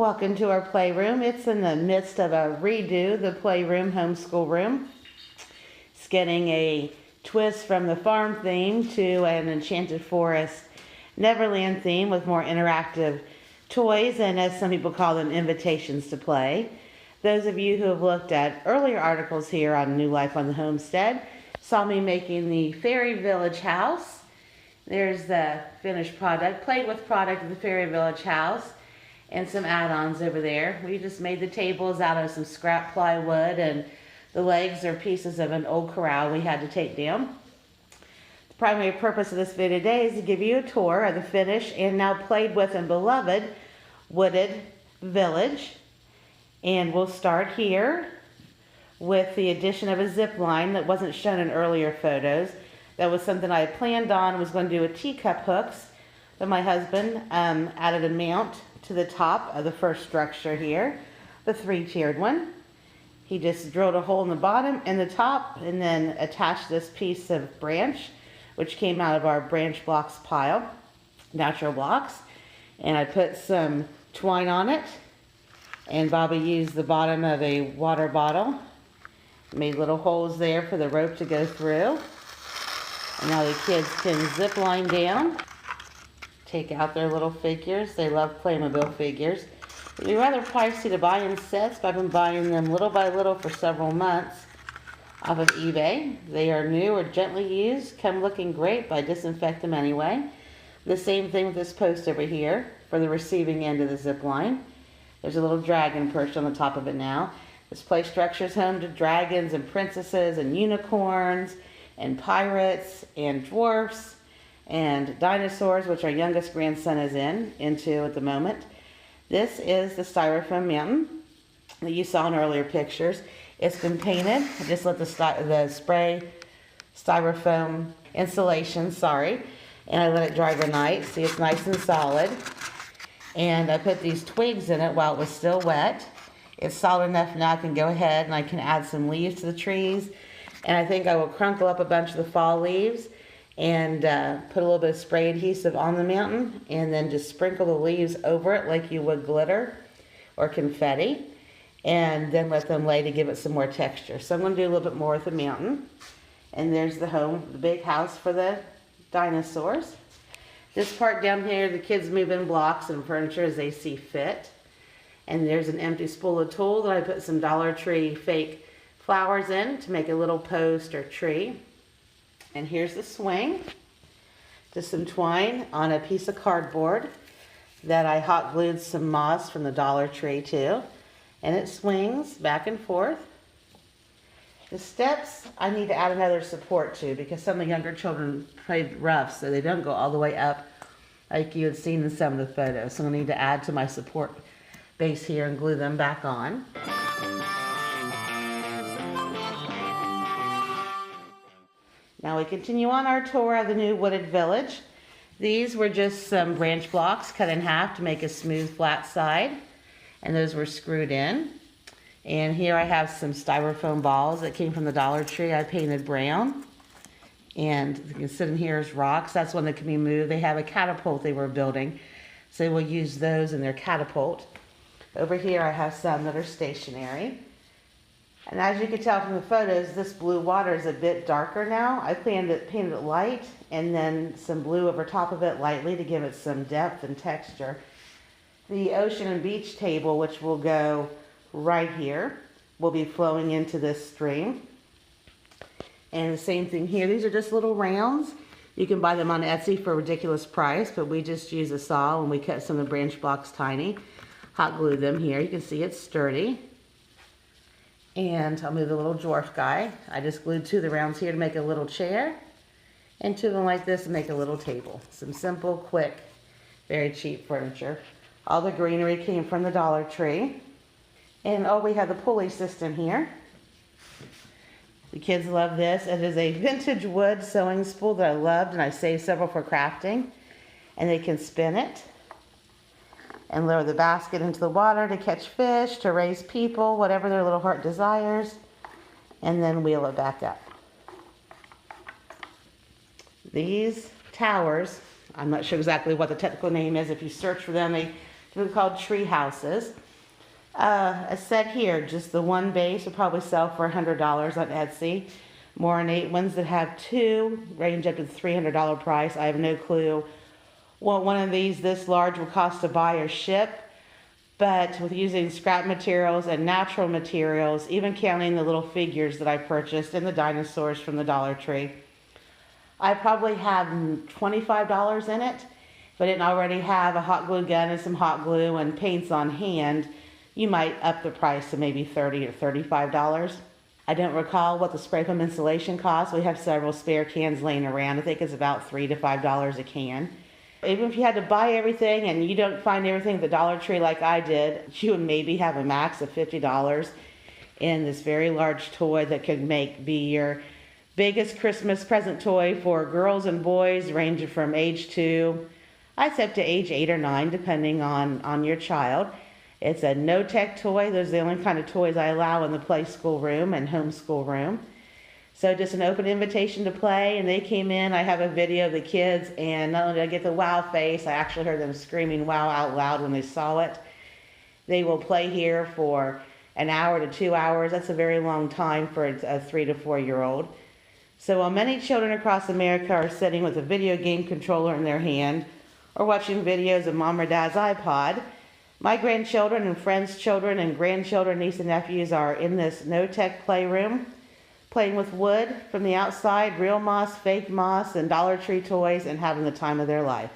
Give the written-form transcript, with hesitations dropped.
Welcome to our playroom. It's in the midst of a redo, the playroom, homeschool room. It's getting a twist from the farm theme to an Enchanted Forest Neverland theme with more interactive toys and, as some people call them, invitations to play. Those of you who have looked at earlier articles here on New Life on the Homestead saw me making the Fairy Village house. There's the finished product, played with product of the Fairy Village house, and some add-ons over there. We just made the tables out of some scrap plywood, and the legs are pieces of an old corral we had to take down. The primary purpose of this video today is to give you a tour of the finished and now played with and beloved wooded village. And we'll start here with the addition of a zip line that wasn't shown in earlier photos. That was something I had planned on, was going to do with teacup hooks, but my husband added a mount to the top of the first structure here, the three-tiered one. He just drilled a hole in the bottom and the top, and then attached this piece of branch, which came out of our branch blocks pile, natural blocks. And I put some twine on it, and Bobby used the bottom of a water bottle, made little holes there for the rope to go through. And now the kids can zip line down, take out their little figures. They love Playmobil figures. They're rather pricey to buy in sets, but I've been buying them little by little for several months off of eBay. They are new or gently used, come looking great, but I disinfect them anyway. The same thing with this post over here for the receiving end of the zip line. There's a little dragon perched on the top of it now. This play structure is home to dragons and princesses and unicorns and pirates and dwarfs and dinosaurs, which our youngest grandson is into at the moment. This is the styrofoam mountain that you saw in earlier pictures. It's been painted. I just let the spray styrofoam insulation, and I let it dry overnight. See, it's nice and solid. And I put these twigs in it while it was still wet. It's solid enough now I can go ahead and I can add some leaves to the trees. And I think I will crunkle up a bunch of the fall leaves and put a little bit of spray adhesive on the mountain, and then just sprinkle the leaves over it like you would glitter or confetti, and then let them lay to give it some more texture. So I'm going to do a little bit more with the mountain. And there's the home, the big house for the dinosaurs. This part down here, the kids move in blocks and furniture as they see fit. And there's an empty spool of tulle that I put some Dollar Tree fake flowers in to make a little post or tree. And here's the swing. Just some twine on a piece of cardboard that I hot glued some moss from the Dollar Tree to. And it swings back and forth. The steps I need to add another support to because some of the younger children played rough, so they don't go all the way up like you had seen in some of the photos. So I need to add to my support base here and glue them back on. Now we continue on our tour of the new wooded village. These were just some branch blocks cut in half to make a smooth flat side, and those were screwed in. And here I have some styrofoam balls that came from the Dollar Tree. I painted brown, and you can sit in here as rocks. That's one that can be moved. They have a catapult they were building, so we'll use those in their catapult. Over here I have some that are stationary. And as you can tell from the photos, this blue water is a bit darker now. I painted it light, and then some blue over top of it lightly to give it some depth and texture. The ocean and beach table, which will go right here, will be flowing into this stream. And the same thing here. These are just little rounds. You can buy them on Etsy for a ridiculous price, but we just use a saw and we cut some of the branch blocks tiny. Hot glue them here. You can see it's sturdy. And I'll move the little dwarf guy. I just glued two of the rounds here to make a little chair, and two of them like this to make a little table. Some simple, quick, very cheap furniture. All the greenery came from the Dollar Tree. And oh, we have the pulley system here. The kids love this. It is a vintage wood sewing spool that I loved, and I saved several for crafting. And they can spin it and lower the basket into the water to catch fish, to raise people, whatever their little heart desires, and then wheel it back up. These towers, I'm not sure exactly what the technical name is. If you search for them, they They're called tree houses. A set here, just the one base, will probably sell for $100 on Etsy. More ornate ones that have two range up to the $300 price. I have no clue what one of these this large will cost to buy or ship. But with using scrap materials and natural materials, even counting the little figures that I purchased and the dinosaurs from the Dollar Tree, I probably have $25 in it. If I didn't already have a hot glue gun and some hot glue and paints on hand, you might up the price to maybe $30 or $35. I don't recall what the spray foam insulation costs. We have several spare cans laying around. I think it's about $3 to $5 a can. Even if you had to buy everything and you don't find everything at the Dollar Tree like I did, you would maybe have a max of $50 in this very large toy that could be your biggest Christmas present toy for girls and boys ranging from age 2, I'd say up to age 8 or 9, depending on your child. It's a no-tech toy. Those are the only kind of toys I allow in the play school room and homeschool room. So just an open invitation to play, and they came in. I have a video of the kids, and not only did I get the wow face, I actually heard them screaming wow out loud when they saw it. They will play here for an hour to 2 hours. That's a very long time for a 3 to 4-year-old. So while many children across America are sitting with a video game controller in their hand or watching videos of mom or dad's iPod, my grandchildren and friends' children and grandchildren, nieces and nephews are in this no-tech playroom, playing with wood from the outside, real moss, fake moss, and Dollar Tree toys, and having the time of their life.